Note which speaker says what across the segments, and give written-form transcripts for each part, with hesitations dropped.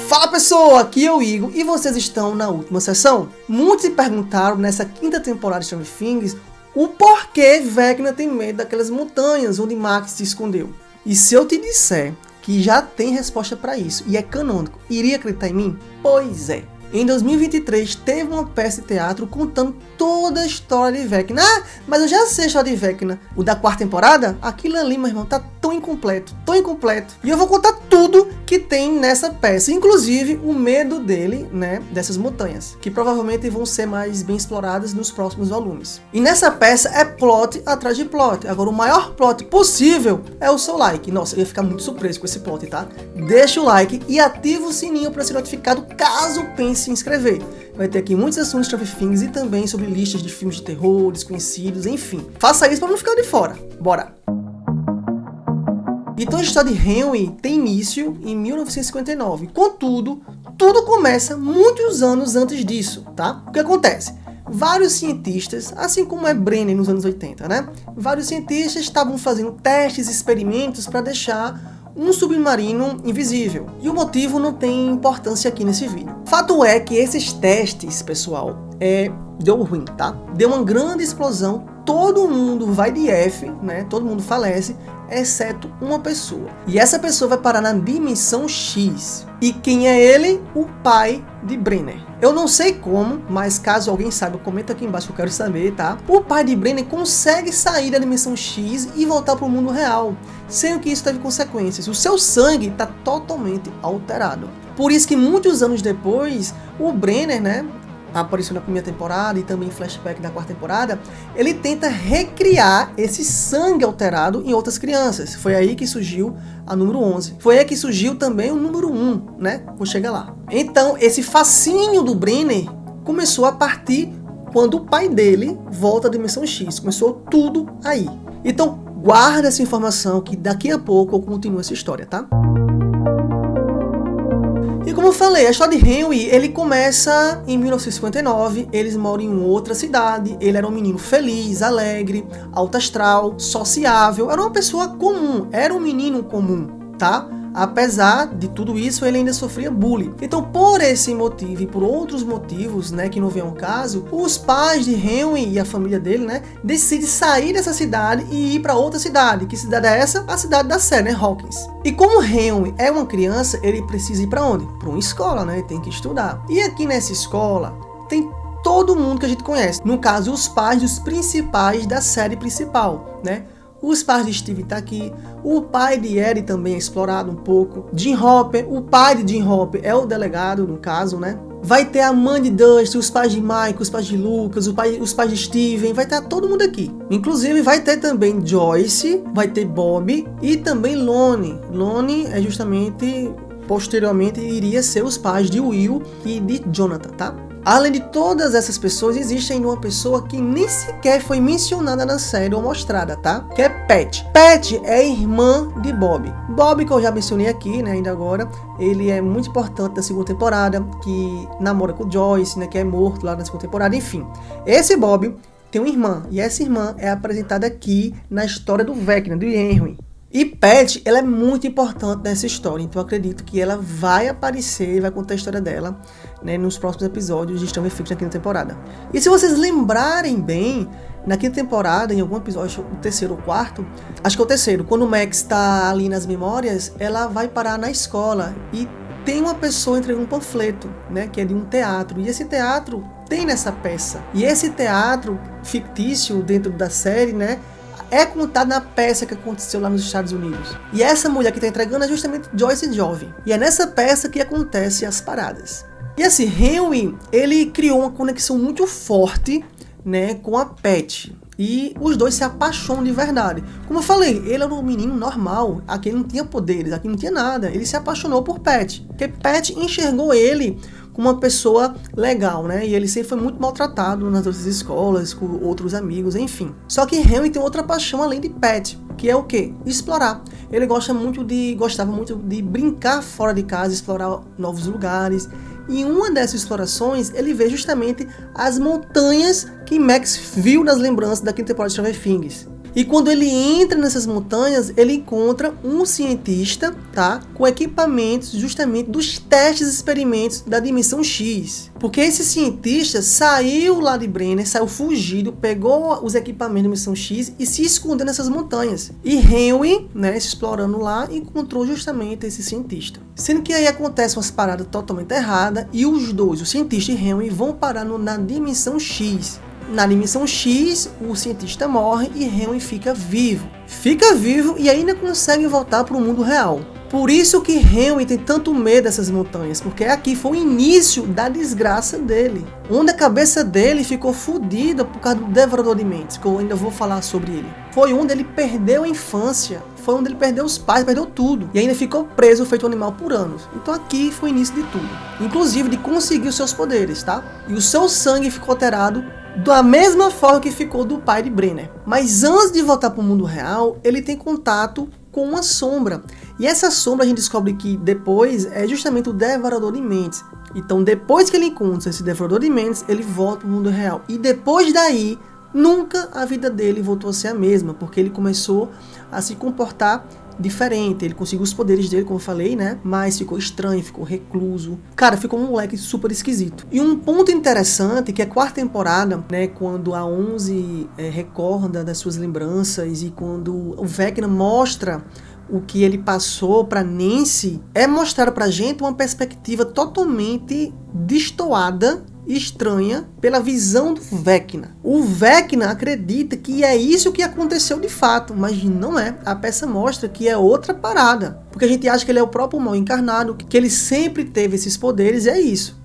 Speaker 1: Fala pessoal, aqui é o Igor e vocês estão na última sessão. Muitos se perguntaram nessa quinta temporada de Stranger Things o porquê Vecna tem medo daquelas montanhas onde Max se escondeu. E se eu te disser que já tem resposta para isso e é canônico, iria acreditar em mim? Pois é. Em 2023 teve uma peça de teatro contando toda a história de Vecna. Ah, mas eu já sei a história de Vecna. O da quarta temporada? Aquilo ali, meu irmão, tá tão incompleto. E eu vou contar tudo que tem nessa peça. Inclusive o medo dele, né, dessas montanhas. Que provavelmente vão ser mais bem exploradas nos próximos volumes. E nessa peça é plot atrás de plot. Agora o maior plot possível é o seu like. Nossa, eu ia ficar muito surpreso com esse plot, tá? Deixa o like e ativa o sininho para ser notificado caso pense se inscrever. Vai ter aqui muitos assuntos de Stranger Things e também sobre listas de filmes de terror, desconhecidos, enfim. Faça isso para não ficar de fora. Bora! Então a história de Henry tem início em 1959. Contudo, tudo começa muitos anos antes disso, tá? O que acontece? Vários cientistas, assim como é Brenner nos anos 80, né? Vários cientistas estavam fazendo testes e experimentos para deixar um submarino invisível. E o motivo não tem importância aqui nesse vídeo. Fato é que esses testes, pessoal, deu ruim, tá? Deu uma grande explosão, todo mundo vai de F, né? Todo mundo falece, exceto uma pessoa. E essa pessoa vai parar na dimensão X. E quem é ele? O pai de Brenner. Eu não sei como, mas caso alguém saiba, comenta aqui embaixo que eu quero saber, tá? O pai de Brenner consegue sair da dimensão X e voltar para o mundo real, sendo que isso teve consequências. O seu sangue está totalmente alterado. Por isso que muitos anos depois, o Brenner, né, apareceu na primeira temporada e também em flashback da quarta temporada, ele tenta recriar esse sangue alterado em outras crianças. Foi aí que surgiu a número 11. Foi aí que surgiu também o número 1, né? Vou chegar lá. Então, esse fascínio do Brenner começou a partir quando o pai dele volta à dimensão X. Começou tudo aí. Então, guarda essa informação que daqui a pouco eu continuo essa história, tá? E como eu falei, a história de Henry, ele começa em 1959, eles moram em outra cidade, ele era um menino feliz, alegre, alto astral, sociável, era uma pessoa comum, era um menino comum, tá? Apesar de tudo isso, ele ainda sofria bullying. Então, por esse motivo e por outros motivos, né, que não vem ao caso, os pais de Henry e a família dele, né, decidem sair dessa cidade e ir para outra cidade. Que cidade é essa? A cidade da série, né, Hawkins. E como Henry é uma criança, ele precisa ir para onde? Para uma escola, né, ele tem que estudar. E aqui nessa escola tem todo mundo que a gente conhece. No caso, os pais dos principais da série principal, né? Os pais de Steve tá aqui, o pai de Ellie também é explorado um pouco, Jim Hopper, o pai de Jim Hopper é o delegado no caso, né? Vai ter a mãe de Dusty, os pais de Mike, os pais de Lucas, os pais de Steven, vai ter todo mundo aqui. Inclusive vai ter também Joyce, vai ter Bob e também Lonnie. Lonnie é justamente, posteriormente, iria ser os pais de Will e de Jonathan, tá? Além de todas essas pessoas, existe ainda uma pessoa que nem sequer foi mencionada na série ou mostrada, tá? Que é Pat. Pat é irmã de Bob. Bob, que eu já mencionei aqui, né, ainda agora, ele é muito importante na segunda temporada, que namora com Joyce, né, que é morto lá na segunda temporada, enfim. Esse Bob tem uma irmã, e essa irmã é apresentada aqui na história do Vecna, do Henry. E Pat, ela é muito importante nessa história, então eu acredito que ela vai aparecer, vai contar a história dela, né, nos próximos episódios de Stranger Things na quinta temporada. E se vocês lembrarem bem, na quinta temporada, em algum episódio, o terceiro ou quarto, acho que é o terceiro, quando o Max está ali nas memórias, ela vai parar na escola e tem uma pessoa entregando um panfleto, né, que é de um teatro, e esse teatro tem nessa peça. E esse teatro fictício dentro da série, né, é contado na peça que aconteceu lá nos Estados Unidos. E essa mulher que está entregando é justamente Joyce Jovem. E é nessa peça que acontecem as paradas. E assim, Henry, ele criou uma conexão muito forte, né, com a Pat. E os dois se apaixonam de verdade. Como eu falei, ele era um menino normal. Aqui ele não tinha poderes, aqui não tinha nada. Ele se apaixonou por Pat. Porque Pat enxergou ele como uma pessoa legal, né? E ele sempre foi muito maltratado nas outras escolas, com outros amigos, enfim. Só que Henry tem outra paixão além de Pat, que é o quê? Explorar. Ele gostava muito de brincar fora de casa, explorar novos lugares. E em uma dessas explorações, ele vê justamente as montanhas que Max viu nas lembranças da quinta temporada de Stranger Things. E quando ele entra nessas montanhas, ele encontra um cientista, tá? Com equipamentos justamente dos testes e experimentos da dimensão X. Porque esse cientista saiu lá de Brenner, saiu fugido, pegou os equipamentos da dimensão X e se escondeu nessas montanhas. E Henry, né, se explorando lá, encontrou justamente esse cientista. Sendo que aí acontecem umas paradas totalmente erradas e os dois, o cientista e Henry, vão parar na dimensão X. Na dimensão X, o cientista morre e Henry fica vivo. Fica vivo e ainda consegue voltar para o mundo real. Por isso que Henry tem tanto medo dessas montanhas, porque aqui foi o início da desgraça dele. Onde a cabeça dele ficou fodida por causa do Devorador de Mentes, que eu ainda vou falar sobre ele. Foi onde ele perdeu a infância, foi onde ele perdeu os pais, perdeu tudo. E ainda ficou preso, feito um animal por anos. Então aqui foi o início de tudo. Inclusive de conseguir os seus poderes, tá? E o seu sangue ficou alterado da mesma forma que ficou do pai de Brenner. Mas antes de voltar para o mundo real, ele tem contato com uma sombra. E essa sombra a gente descobre que depois é justamente o Devorador de Mentes. Então depois que ele encontra esse Devorador de Mentes, ele volta para o mundo real. E depois daí, nunca a vida dele voltou a ser a mesma, porque ele começou a se comportar diferente. Ele conseguiu os poderes dele, como eu falei, né? Mas ficou estranho, ficou recluso. Cara, ficou um moleque super esquisito. E um ponto interessante, que é a quarta temporada, né? Quando a 11 recorda das suas lembranças e quando o Vecna mostra o que ele passou para Nancy, é mostrar pra gente uma perspectiva totalmente destoada e estranha pela visão do Vecna. O Vecna acredita que é isso que aconteceu de fato, mas não é. A peça mostra que é outra parada, porque a gente acha que ele é o próprio mal encarnado, que ele sempre teve esses poderes, e é isso.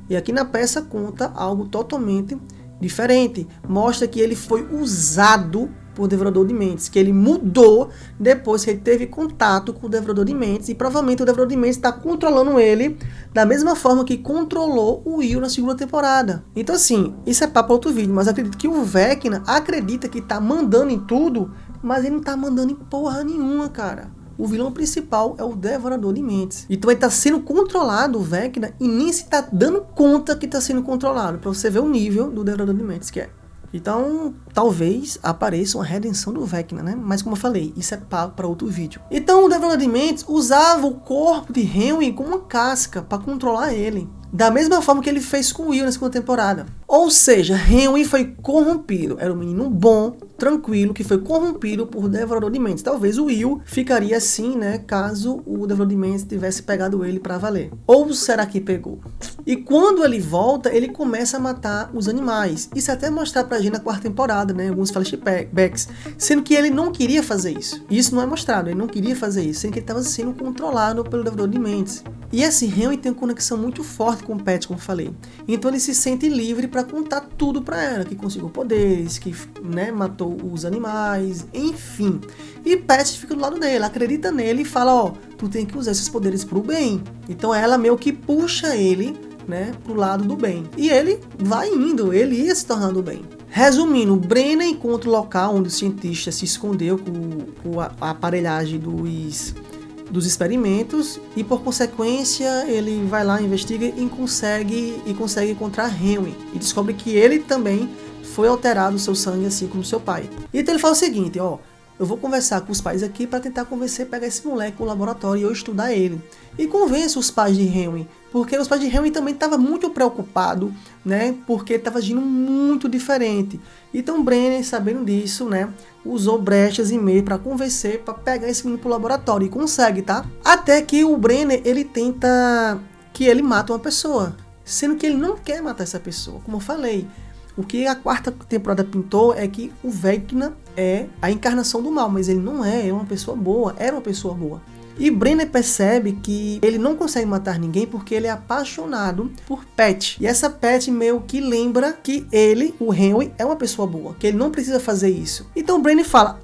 Speaker 1: E aqui na peça conta algo totalmente diferente. Mostra que ele foi usado por Devorador de Mentes, que ele mudou depois que ele teve contato com o Devorador de Mentes, e provavelmente o Devorador de Mentes está controlando ele da mesma forma que controlou o Will na segunda temporada. Então assim, isso é papo para outro vídeo, mas acredito que o Vecna acredita que está mandando em tudo, mas ele não está mandando em porra nenhuma, cara. O vilão principal é o Devorador de Mentes. Então ele está sendo controlado, o Vecna, e nem se está dando conta que está sendo controlado, para você ver o nível do Devorador de Mentes que é. Então, talvez apareça uma redenção do Vecna, né? Mas como eu falei, isso é para outro vídeo. Então, o Devorador de Mentes usava o corpo de Henry como uma casca para controlar ele. Da mesma forma que ele fez com Will na segunda temporada. Ou seja, Henry foi corrompido. Era um menino bom, tranquilo, que foi corrompido por Devorador de Mentes. Talvez o Will ficaria assim, né? Caso o Devorador de Mentes tivesse pegado ele para valer. Ou será que pegou? E quando ele volta, ele começa a matar os animais. Isso até mostrar pra gente na quarta temporada, né? Alguns flashbacks. Sendo que ele não queria fazer isso. Isso não é mostrado, ele não queria fazer isso. Sendo que ele estava sendo controlado pelo Devorador de Mentes. E assim, Henry tem uma conexão muito forte com Pat, como eu falei. Então ele se sente livre para contar tudo para ela. Que conseguiu poderes, que, né, matou os animais, enfim. E Pat fica do lado dele, acredita nele e fala, ó, tu tem que usar esses poderes pro bem. Então ela meio que puxa ele, né, pro lado do bem. E ele vai indo, ele ia se tornando do bem. Resumindo, Brenner encontra o local onde o cientista se escondeu com a aparelhagem dos experimentos e por consequência ele vai lá, investiga e consegue encontrar Henry e descobre que ele também foi alterado o seu sangue assim como seu pai. Então ele fala o seguinte, ó, eu vou conversar com os pais aqui para tentar convencer, pegar esse moleque no laboratório e eu estudar ele. E convence os pais de Henry, porque os pais de Henry também estavam muito preocupados, né, porque ele estava agindo muito diferente. Então Brenner, sabendo disso, né, usou brechas e meio para convencer, para pegar esse menino pro laboratório, e consegue, tá? Até que o Brenner, ele tenta que ele mata uma pessoa, sendo que ele não quer matar essa pessoa, como eu falei. O que a quarta temporada pintou é que o Vecna é a encarnação do mal, mas ele não é, uma pessoa boa, era uma pessoa boa. E Brenner percebe que ele não consegue matar ninguém porque ele é apaixonado por Pat. E essa Pat meio que lembra que ele, o Henry, é uma pessoa boa, que ele não precisa fazer isso. Então Brenner fala,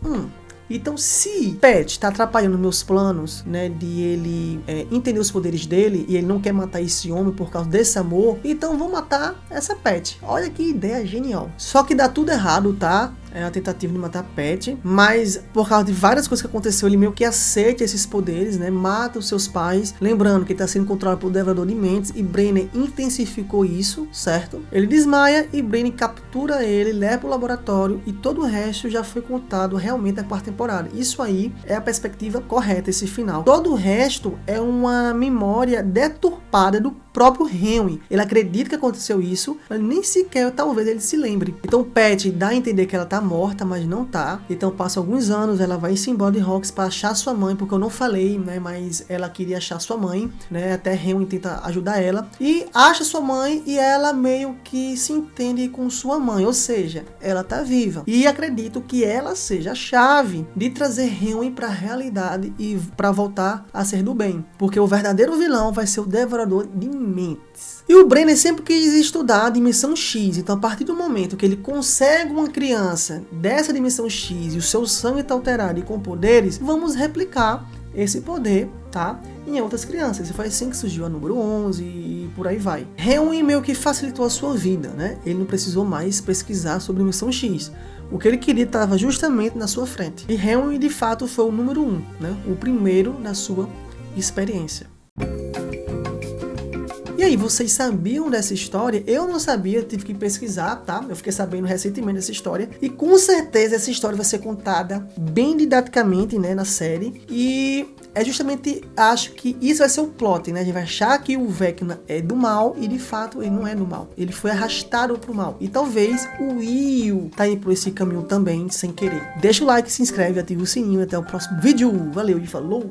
Speaker 1: então se Pat está atrapalhando meus planos, né, de ele entender os poderes dele e ele não quer matar esse homem por causa desse amor, então vou matar essa Pat. Olha que ideia genial. Só que dá tudo errado, tá? a tentativa de matar Pat, mas por causa de várias coisas que aconteceu, ele meio que aceita esses poderes, né? Mata os seus pais, lembrando que ele tá sendo controlado pelo Devorador de Mentes, e Brenner intensificou isso, certo? Ele desmaia e Brenner captura ele, leva pro laboratório, e todo o resto já foi contado realmente na quarta temporada. Isso aí é a perspectiva correta, esse final. Todo o resto é uma memória deturpada do próprio Henry. Ele acredita que aconteceu isso, mas nem sequer talvez ele se lembre. Então Pat dá a entender que ela tá morta, mas não tá. Então passa alguns anos, ela vai-se embora de Hawks para achar sua mãe, porque eu não falei, né, mas ela queria achar sua mãe, né, até Henry tenta ajudar ela, e acha sua mãe, e ela meio que se entende com sua mãe, ou seja, ela tá viva. E acredito que ela seja a chave de trazer Henry para a realidade e para voltar a ser do bem, porque o verdadeiro vilão vai ser o Devorador de Mentes. E o Brenner sempre quis estudar a dimensão X, então a partir do momento que ele consegue uma criança dessa dimensão X e o seu sangue está alterado e com poderes, vamos replicar esse poder, tá, em outras crianças. E foi assim que surgiu a número 11 e por aí vai. Henry meio que facilitou a sua vida, né? Ele não precisou mais pesquisar sobre a dimensão X. O que ele queria estava justamente na sua frente. E Henry, de fato, foi o número 1, né? O primeiro na sua experiência. E aí, vocês sabiam dessa história? Eu não sabia, tive que pesquisar, tá? Eu fiquei sabendo recentemente dessa história. E com certeza essa história vai ser contada bem didaticamente, né, na série. E é justamente, acho que isso vai ser o plot, né? A gente vai achar que o Vecna é do mal e de fato ele não é do mal. Ele foi arrastado pro mal. E talvez o Will tá indo por esse caminho também, sem querer. Deixa o like, se inscreve, ativa o sininho. Até o próximo vídeo. Valeu e falou!